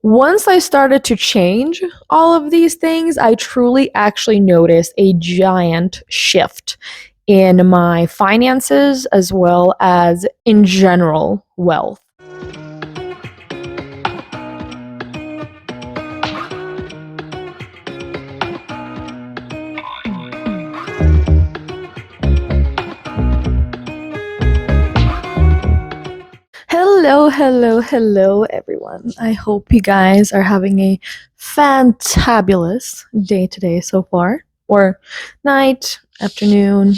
Once I started to change all of these things, I truly actually noticed a giant shift in my finances as well as in general wealth. Hello, everyone. I hope you guys are having a fantabulous day today so far, or night, afternoon,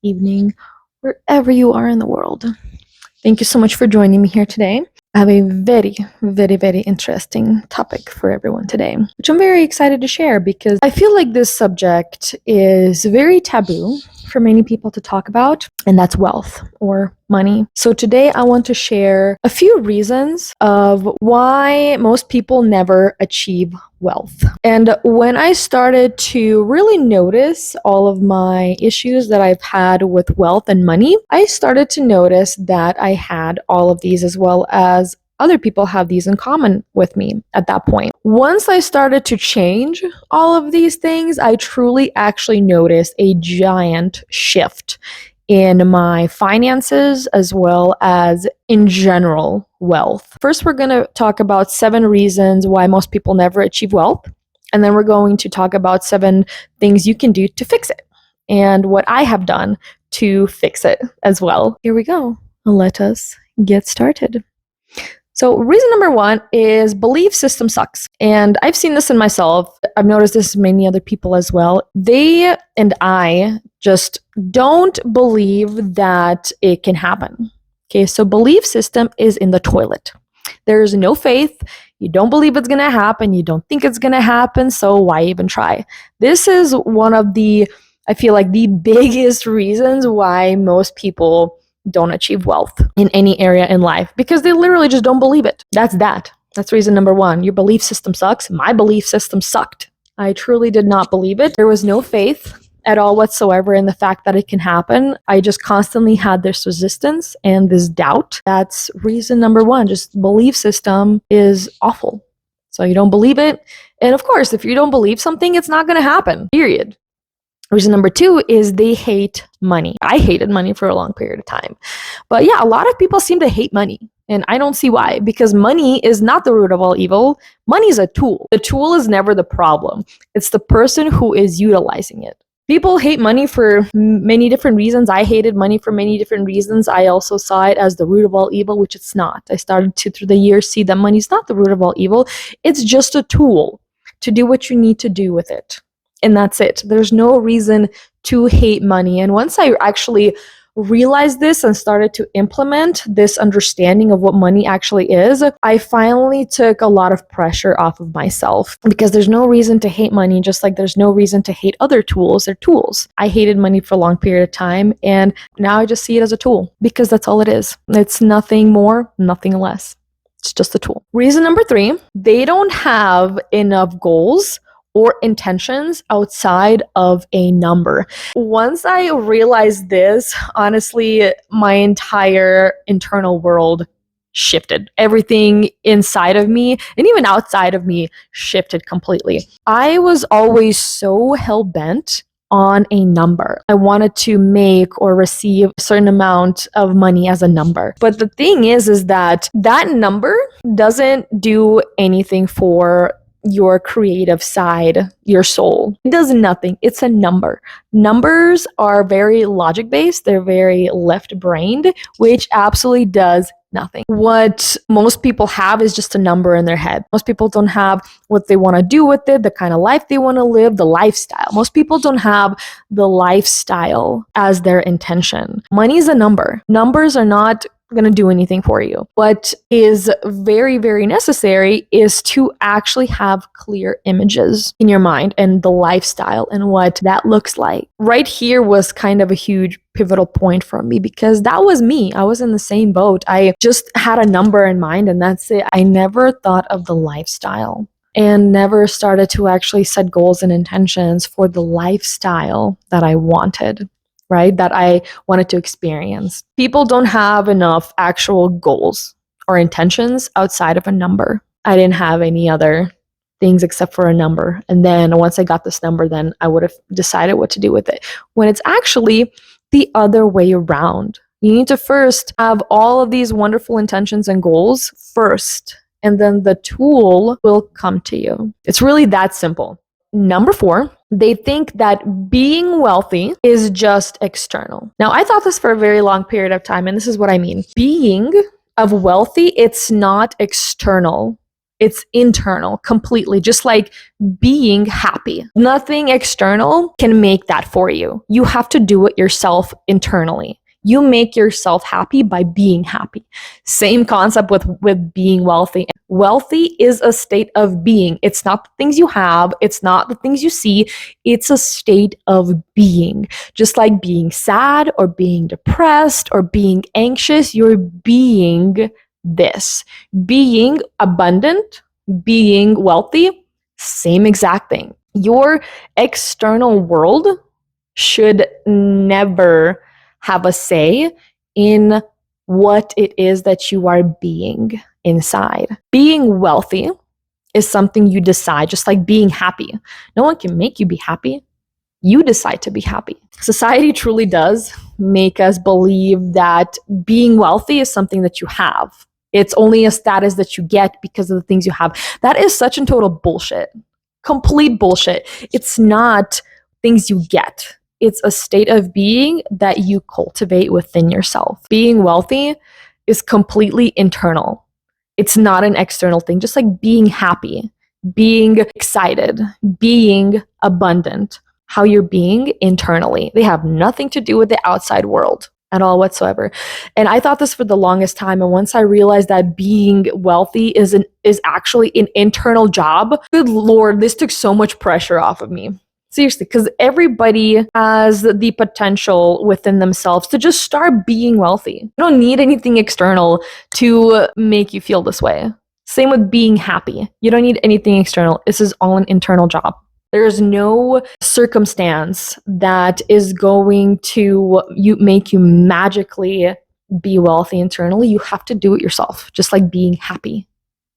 evening, wherever you are in the world. Thank you so much for joining me here today. I have a very interesting topic for everyone today, which I'm very excited to share because I feel like this subject is very taboo for many people to talk about, and that's wealth or money. So today I want to share a few reasons of why most people never achieve wealth. And when I started to really notice all of my issues that I've had with wealth and money, I started to notice that I had all of these as well as other people have these in common with me at that point. Once I started to change all of these things, I truly actually noticed a giant shift in my finances as well as in general wealth. First, we're going to talk about 7 reasons why most people never achieve wealth. And then we're going to talk about 7 things you can do to fix it and what I have done to fix it as well. Here we go. Let us get started. So reason number 1 is belief system sucks. And I've seen this in myself. I've noticed this in many other people as well. They and I just don't believe that it can happen. Okay, so belief system is in the toilet. There's no faith. You don't believe it's going to happen. You don't think it's going to happen. So why even try? This is one of the, I feel like, the biggest reasons why most people don't achieve wealth in any area in life, because they literally just don't believe it. That's reason number 1. Your belief system sucks. My belief system sucked. I truly did not believe it. There was no faith at all whatsoever in the fact that it can happen. I just constantly had this resistance and this doubt. That's reason number 1. Just belief system is awful. So you don't believe it. And of course, if you don't believe something, it's not going to happen, period. Reason number 2 is they hate money. I hated money for a long period of time. But yeah, a lot of people seem to hate money. And I don't see why, because money is not the root of all evil. Money is a tool. The tool is never the problem. It's the person who is utilizing it. People hate money for many different reasons. I hated money for many different reasons. I also saw it as the root of all evil, which it's not. I started to, through the years, see that money is not the root of all evil. It's just a tool to do what you need to do with it. And that's it. There's no reason to hate money. And once I actually realized this and started to implement this understanding of what money actually is, I finally took a lot of pressure off of myself, because there's no reason to hate money, just like there's no reason to hate other tools. They're tools. I hated money for a long period of time, and now I just see it as a tool, because that's all it is. It's nothing more, nothing less. It's just a tool. Reason number 3, they don't have enough goals or intentions outside of a number. Once I realized this, honestly, my entire internal world shifted. Everything inside of me and even outside of me shifted completely. I was always so hell-bent on a number. I wanted to make or receive a certain amount of money as a number. But the thing is that number doesn't do anything for your creative side, your soul. It does nothing. It's a number. Numbers are very logic-based. They're very left-brained, which absolutely does nothing. What most people have is just a number in their head. Most people don't have what they want to do with it, the kind of life they want to live, the lifestyle. Most people don't have the lifestyle as their intention. Money is a number. Numbers are not going to do anything for you. What is very necessary is to actually have clear images in your mind and the lifestyle and what that looks like. Right here was kind of a huge pivotal point for me, because that was me. I was in the same boat. I just had a number in mind, and that's it. I never thought of the lifestyle and never started to actually set goals and intentions for the lifestyle that I wanted. Right? That I wanted to experience. People don't have enough actual goals or intentions outside of a number. I didn't have any other things except for a number. And then once I got this number, then I would have decided what to do with it. When it's actually the other way around. You need to first have all of these wonderful intentions and goals first, and then the tool will come to you. It's really that simple. Number 4, they think that being wealthy is just external. Now, I thought this for a very long period of time, and this is what I mean. Being of wealthy, it's not external. It's internal completely, just like being happy. Nothing external can make that for you. You have to do it yourself internally. You make yourself happy by being happy. Same concept with being wealthy. Wealthy is a state of being. It's not the things you have, it's not the things you see, it's a state of being. Just like being sad or being depressed or being anxious, you're being this. Being abundant, being wealthy, same exact thing. Your external world should never have a say in what it is that you are being inside. Being wealthy is something you decide, just like being happy. No one can make you be happy. You decide to be happy. Society truly does make us believe that being wealthy is something that you have. It's only a status that you get because of the things you have. That is such and total bullshit. Complete bullshit. It's not things you get. It's a state of being that you cultivate within yourself. Being wealthy is completely internal. It's not an external thing, just like being happy, being excited, being abundant, how you're being internally. They have nothing to do with the outside world at all whatsoever. And I thought this for the longest time. And once I realized that being wealthy is actually an internal job, good Lord, this took so much pressure off of me. Seriously, because everybody has the potential within themselves to just start being wealthy. You don't need anything external to make you feel this way. Same with being happy. You don't need anything external. This is all an internal job. There is no circumstance that is going to make you magically be wealthy internally. You have to do it yourself, just like being happy.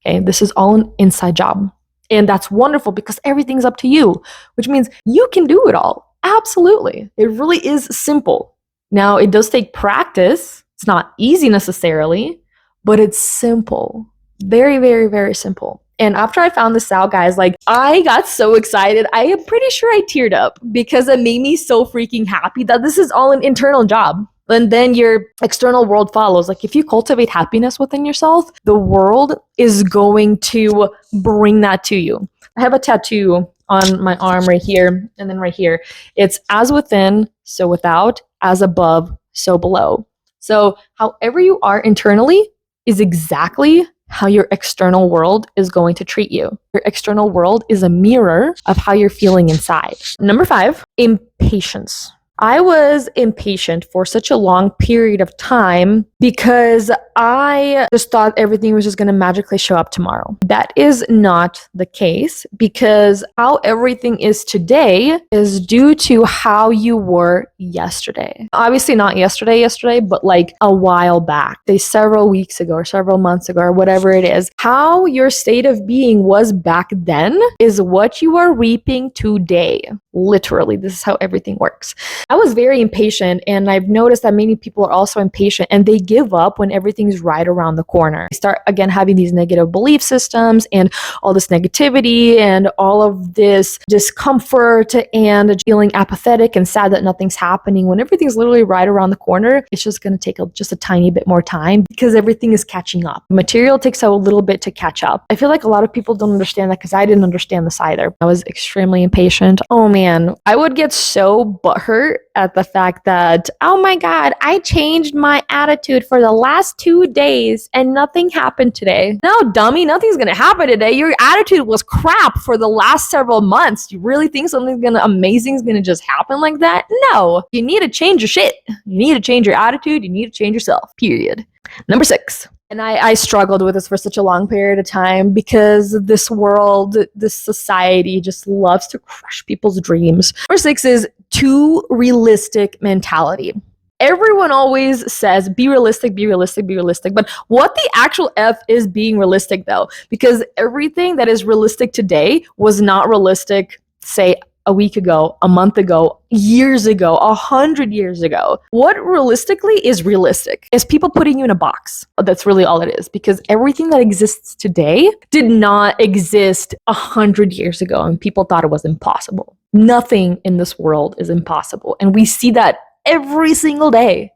Okay, this is all an inside job. And that's wonderful because everything's up to you, which means you can do it all. Absolutely. It really is simple. Now, it does take practice. It's not easy necessarily, but it's simple. Very, very, very simple. And after I found this out, guys, like I got so excited. I am pretty sure I teared up because it made me so freaking happy that this is all an internal job. And then your external world follows. Like if you cultivate happiness within yourself, the world is going to bring that to you. I have a tattoo on my arm right here and then right here. It's as within, so without, as above, so below. So however you are internally is exactly how your external world is going to treat you. Your external world is a mirror of how you're feeling inside. Number 5, impatience. I was impatient for such a long period of time because I just thought everything was just going to magically show up tomorrow. That is not the case because how everything is today is due to how you were yesterday. Obviously not yesterday, but like a while back, say several weeks ago or several months ago or whatever it is. How your state of being was back then is what you are reaping today. Literally, this is how everything works. I was very impatient, and I've noticed that many people are also impatient and they give up when everything's right around the corner. They start again having these negative belief systems and all this negativity and all of this discomfort and feeling apathetic and sad that nothing's happening. When everything's literally right around the corner, it's just going to take just a tiny bit more time because everything is catching up. Material takes a little bit to catch up. I feel like a lot of people don't understand that because I didn't understand this either. I was extremely impatient. Oh man, I would get so butthurt at the fact that, oh my God, I changed my attitude for the last 2 days and nothing happened today. No, dummy, nothing's gonna happen today. Your attitude was crap for the last several months. You really think something amazing is gonna just happen like that? No, you need to change your shit. You need to change your attitude. You need to change yourself, period. Number 6. And I struggled with this for such a long period of time because this world, this society just loves to crush people's dreams. Number 6 is too realistic mentality. Everyone always says, be realistic, be realistic, be realistic. But what the actual F is being realistic, though? Because everything that is realistic today was not realistic, say, a week ago, a month ago, years ago, 100 years ago. What realistically is realistic is people putting you in a box. That's really all it is, because everything that exists today did not exist 100 years ago, and people thought it was impossible. Nothing in this world is impossible, and we see that every single day.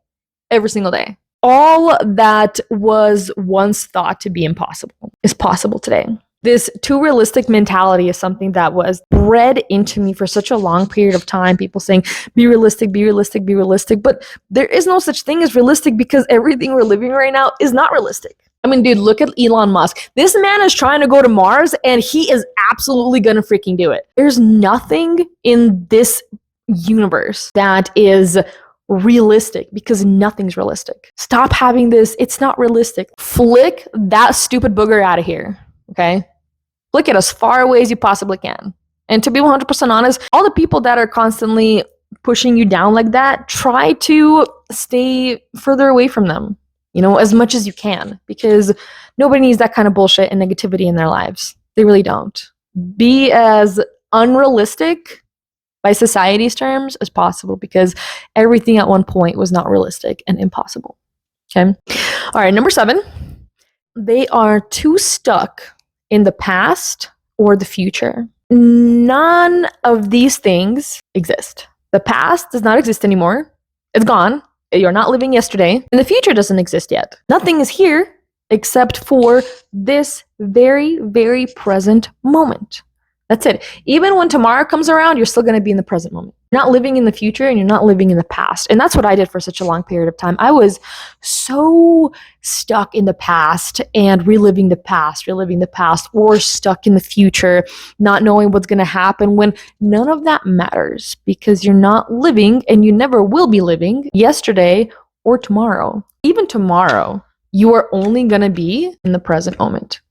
Every single day. All that was once thought to be impossible is possible today. This too realistic mentality is something that was bred into me for such a long period of time. People saying, be realistic, be realistic, be realistic. But there is no such thing as realistic, because everything we're living right now is not realistic. I mean, dude, look at Elon Musk. This man is trying to go to Mars, and he is absolutely gonna freaking do it. There's nothing in this universe that is realistic, because nothing's realistic. Stop having this, it's not realistic. Flick that stupid booger out of here, okay? Flick it as far away as you possibly can. And to be 100% honest, all the people that are constantly pushing you down like that, try to stay further away from them, as much as you can, because nobody needs that kind of bullshit and negativity in their lives. They really don't. Be as unrealistic by society's terms as possible, because everything at one point was not realistic and impossible. Okay? All right, number 7. They are too stuck in the past or the future. None of these things exist. The past does not exist anymore. It's gone. You're not living yesterday. And the future doesn't exist yet. Nothing is here except for this very, very present moment. That's it. Even when tomorrow comes around, you're still going to be in the present moment. You're not living in the future, and you're not living in the past. And that's what I did for such a long period of time. I was so stuck in the past and reliving the past, or stuck in the future, not knowing what's going to happen, when none of that matters, because you're not living, and you never will be living, yesterday or tomorrow. Even tomorrow, you are only going to be in the present moment.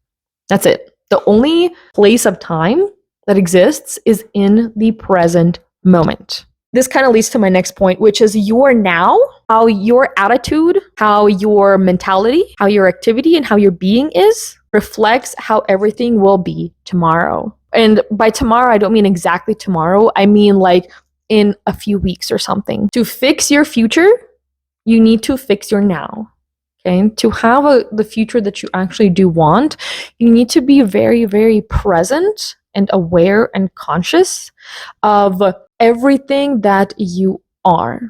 That's it. The only place of time that exists is in the present moment. This kind of leads to my next point, which is your now, how your attitude, how your mentality, how your activity, and how your being is reflects how everything will be tomorrow. And by tomorrow, I don't mean exactly tomorrow. I mean like in a few weeks or something. To fix your future, you need to fix your now. Okay, to have the future that you actually do want, you need to be very, very present and aware and conscious of everything that you are.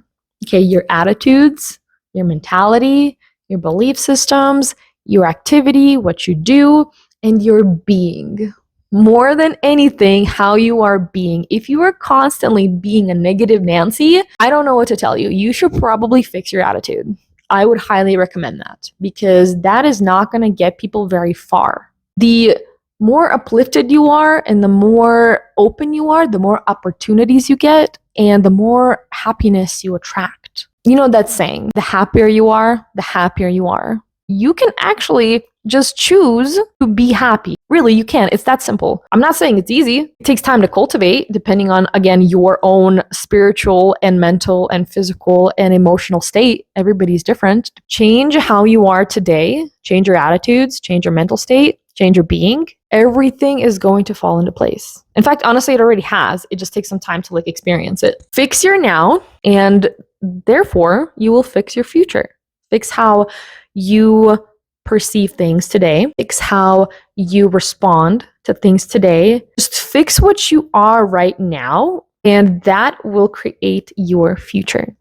Okay, your attitudes, your mentality, your belief systems, your activity, what you do, and your being. More than anything, how you are being. If you are constantly being a negative Nancy, I don't know what to tell you. You should probably fix your attitude. I would highly recommend that, because that is not going to get people very far. The more uplifted you are and the more open you are, the more opportunities you get and the more happiness you attract. You know that saying, the happier you are, the happier you are. You can actually just choose to be happy. Really, you can. It's that simple. I'm not saying it's easy. It takes time to cultivate, depending on, again, your own spiritual and mental and physical and emotional state. Everybody's different. Change how you are today. Change your attitudes, change your mental state, change your being. Everything is going to fall into place. In fact, honestly, it already has. It just takes some time to experience it. Fix your now, and therefore you will fix your future. Fix how you perceive things today. Fix how you respond to things today. Just fix what you are right now, and that will create your future.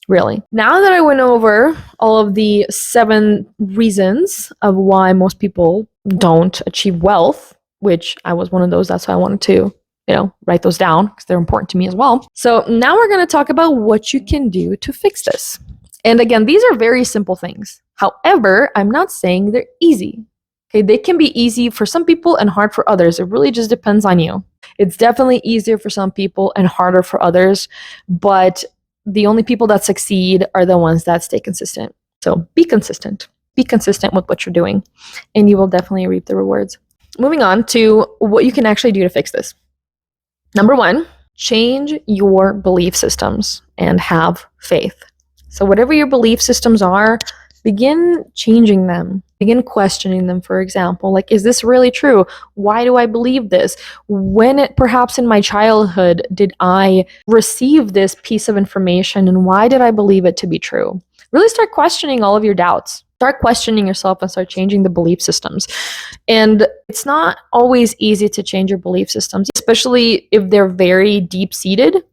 Really. Now that I went over all of the 7 reasons of why most people don't achieve wealth, which I was one of those, that's why I wanted to, write those down, because they're important to me as well. So now we're going to talk about what you can do to fix this. And again, these are very simple things. However, I'm not saying they're easy. Okay, they can be easy for some people and hard for others. It really just depends on you. It's definitely easier for some people and harder for others, but the only people that succeed are the ones that stay consistent. So be consistent. Be consistent with what you're doing, and you will definitely reap the rewards. Moving on to what you can actually do to fix this. Number 1, change your belief systems and have faith. So whatever your belief systems are, begin changing them. Begin questioning them, for example. Like, is this really true? Why do I believe this? Perhaps in my childhood did I receive this piece of information, and why did I believe it to be true? Really start questioning all of your doubts. Start questioning yourself and start changing the belief systems. And it's not always easy to change your belief systems, especially if they're very deep seated.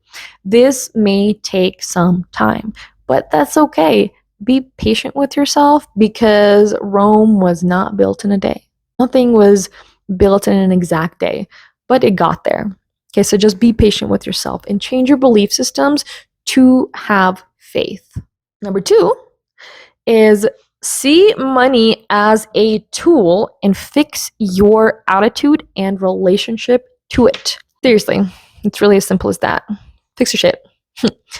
This may take some time, but that's okay. Be patient with yourself because Rome was not built in a day. Nothing was built in an exact day, but it got there. Okay, so just be patient with yourself and change your belief systems to have faith. Number 2 is see money as a tool and fix your attitude and relationship to it. Seriously, it's really as simple as that. Fix your shit.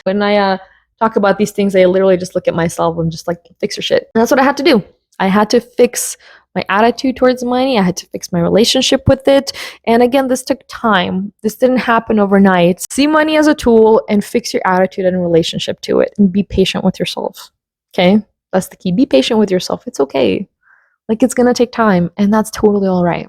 When I talk about these things, I literally just look at myself and just like, fix your shit. And that's what I had to do. I had to fix my attitude towards money. I had to fix my relationship with it. And again, this took time. This didn't happen overnight. See money as a tool and fix your attitude and relationship to it, and be patient with yourself. Okay? That's the key. Be patient with yourself. It's okay. Like, it's gonna take time, and that's totally all right.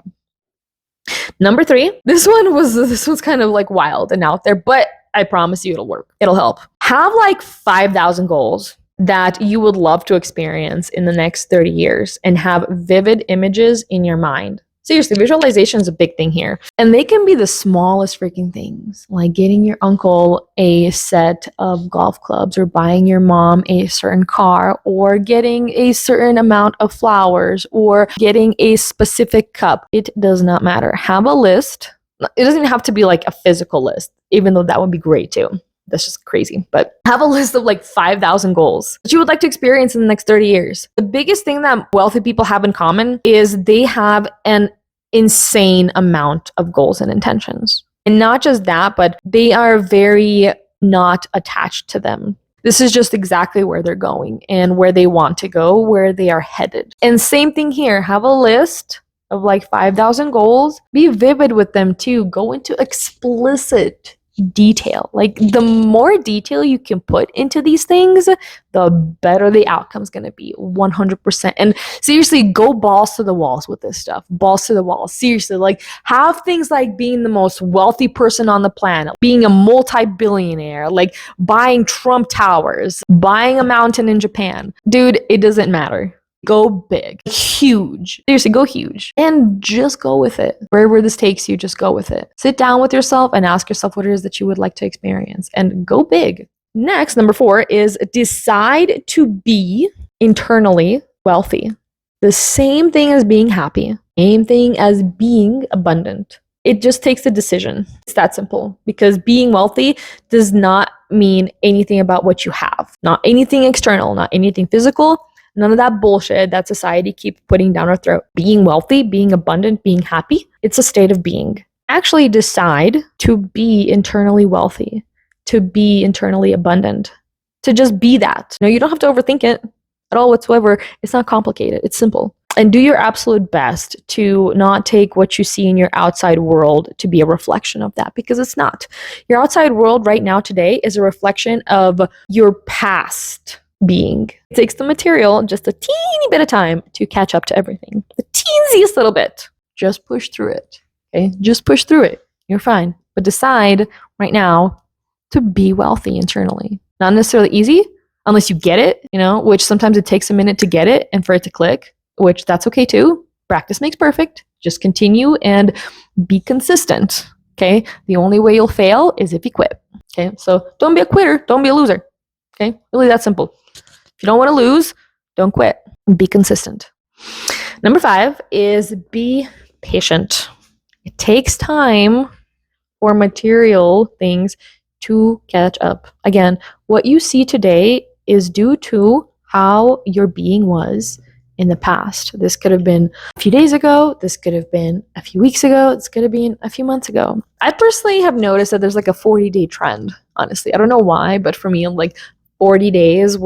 Number 3, this one's kind of like wild and out there, but I promise you it'll work. It'll help. Have like 5,000 goals that you would love to experience in the next 30 years and have vivid images in your mind. Seriously, visualization is a big thing here. And they can be the smallest freaking things, like getting your uncle a set of golf clubs, or buying your mom a certain car, or getting a certain amount of flowers, or getting a specific cup. It does not matter. Have a list. It doesn't have to be like a physical list, even though that would be great too. That's just crazy. But have a list of like 5,000 goals that you would like to experience in the next 30 years. The biggest thing that wealthy people have in common is they have an insane amount of goals and intentions. And not just that, but they are very not attached to them. This is just exactly where they're going and where they want to go, where they are headed. And same thing here. Have a list of like 5,000 goals. Be vivid with them too. Go into explicit detail. Like, the more detail you can put into these things, the better the outcome's going to be. 100%. And seriously, go balls to the walls with this stuff. Balls to the walls. Seriously, like, have things like being the most wealthy person on the planet, being a multi-billionaire, like buying Trump Towers, buying a mountain in Japan. Dude, it doesn't matter. Go big, huge. Seriously, go huge. And just go with it. Wherever this takes you, just go with it. Sit down with yourself and ask yourself what it is that you would like to experience, and go big. Next, number 4 is decide to be internally wealthy. The same thing as being happy, same thing as being abundant. It just takes a decision. It's that simple, because being wealthy does not mean anything about what you have, not anything external, not anything physical. None of that bullshit that society keeps putting down our throat. Being wealthy, being abundant, being happy, it's a state of being. Actually decide to be internally wealthy, to be internally abundant, to just be that. No, you don't have to overthink it at all whatsoever. It's not complicated. It's simple. And do your absolute best to not take what you see in your outside world to be a reflection of that, because it's not. Your outside world right now today is a reflection of your past being. It takes the material just a teeny bit of time to catch up to everything. The teensiest little bit. Just push through it. Okay? Just push through it. You're fine. But decide right now to be wealthy internally. Not necessarily easy unless you get it, which sometimes it takes a minute to get it and for it to click, which that's okay too. Practice makes perfect. Just continue and be consistent. Okay? The only way you'll fail is if you quit. Okay? So don't be a quitter. Don't be a loser. Okay? Really that simple. If you don't want to lose, don't quit. Be consistent. Number 5 is be patient. It takes time for material things to catch up. Again, what you see today is due to how your being was in the past. This could have been a few days ago. This could have been a few weeks ago. This could have been a few months ago. I personally have noticed that there's like a 40-day trend, honestly. I don't know why, but for me, like 40 days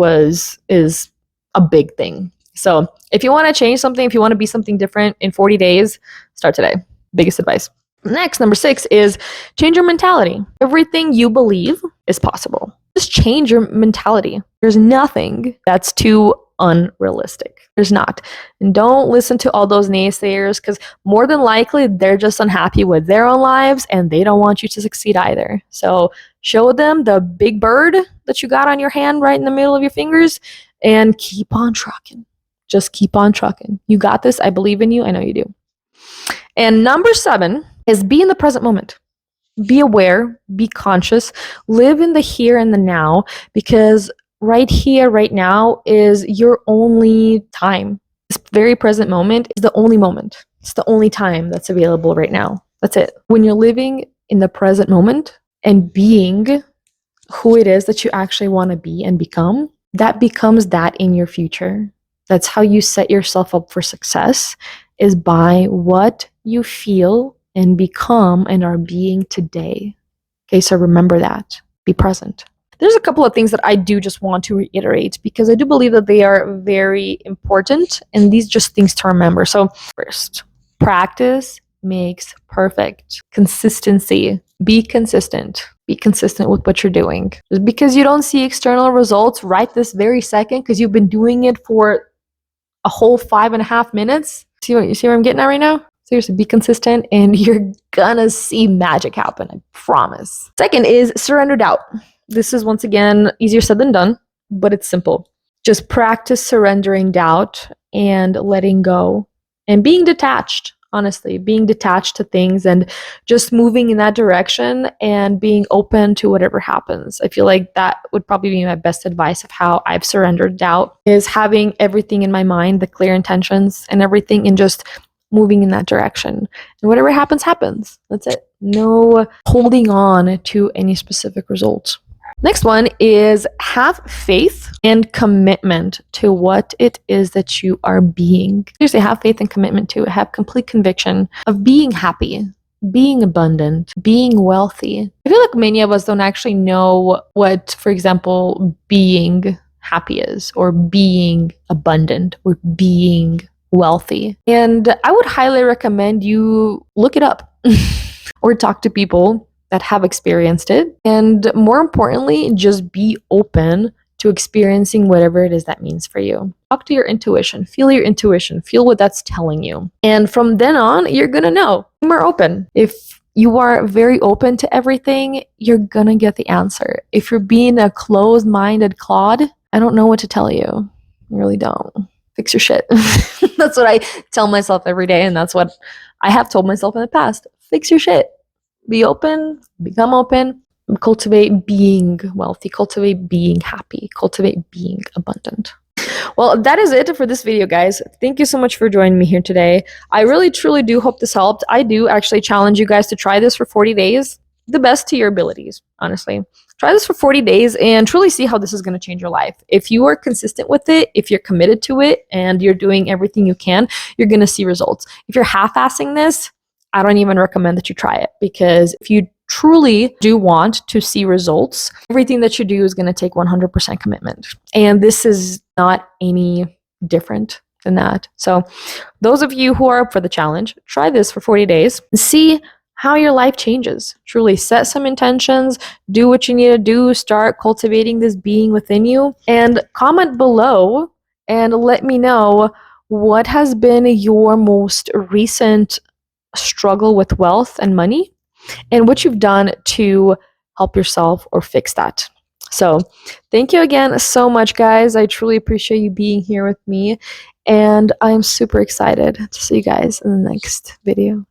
is a big thing. So if you want to change something, if you want to be something different in 40 days, start today. Biggest advice. Next, number 6 is change your mentality. Everything you believe is possible. Just change your mentality. There's nothing that's too unrealistic. There's not. And don't listen to all those naysayers, because more than likely they're just unhappy with their own lives and they don't want you to succeed either. So show them the big bird that you got on your hand right in the middle of your fingers and keep on trucking. Just keep on trucking. You got this. I believe in you. I know you do. And number 7 is be in the present moment. Be aware, be conscious, live in the here and the now, because right here, right now is your only time. This very present moment is the only moment. It's the only time that's available right now. That's it. When you're living in the present moment and being who it is that you actually want to be and become, that becomes that in your future. That's how you set yourself up for success, is by what you feel and become and are being today. Okay, so remember that. Be present. There's a couple of things that I do just want to reiterate, because I do believe that they are very important, and these just things to remember. So first, practice makes perfect. Consistency. Be consistent. Be consistent with what you're doing. Just because you don't see external results right this very second, because you've been doing it for a whole 5.5 minutes. You see where I'm getting at right now? Seriously, be consistent and you're gonna see magic happen. I promise. Second is surrender doubt. This is, once again, easier said than done, but it's simple. Just practice surrendering doubt and letting go and being detached. Honestly, being detached to things and just moving in that direction and being open to whatever happens. I feel like that would probably be my best advice of how I've surrendered doubt, is having everything in my mind, the clear intentions and everything, and just moving in that direction. And whatever happens, happens. That's it. No holding on to any specific results. Next one is have faith and commitment to what it is that you are being. Seriously, have faith and commitment to it. Have complete conviction of being happy, being abundant, being wealthy. I feel like many of us don't actually know what, for example, being happy is, or being abundant, or being wealthy. And I would highly recommend you look it up or talk to people that have experienced it. And more importantly, just be open to experiencing whatever it is that means for you. Talk to your intuition, feel what that's telling you. And from then on, you're gonna know. Be more open. If you are very open to everything, you're gonna get the answer. If you're being a closed-minded clod, I don't know what to tell you. I really don't. Fix your shit. That's what I tell myself every day, and that's what I have told myself in the past. Fix your shit. Be open, become open, cultivate being wealthy, cultivate being happy, cultivate being abundant. Well, that is it for this video, guys. Thank you so much for joining me here today. I really, truly do hope this helped. I do actually challenge you guys to try this for 40 days, the best to your abilities, honestly. Try this for 40 days and truly see how this is going to change your life. If you are consistent with it, if you're committed to it, and you're doing everything you can, you're going to see results. If you're half-assing this, I don't even recommend that you try it, because if you truly do want to see results, everything that you do is going to take 100% commitment. And this is not any different than that. So those of you who are up for the challenge, try this for 40 days and see how your life changes. Truly set some intentions, do what you need to do, start cultivating this being within you, and comment below and let me know what has been your most recent struggle with wealth and money, and what you've done to help yourself or fix that. So thank you again so much, guys. I truly appreciate you being here with me, and I'm super excited to see you guys in the next video.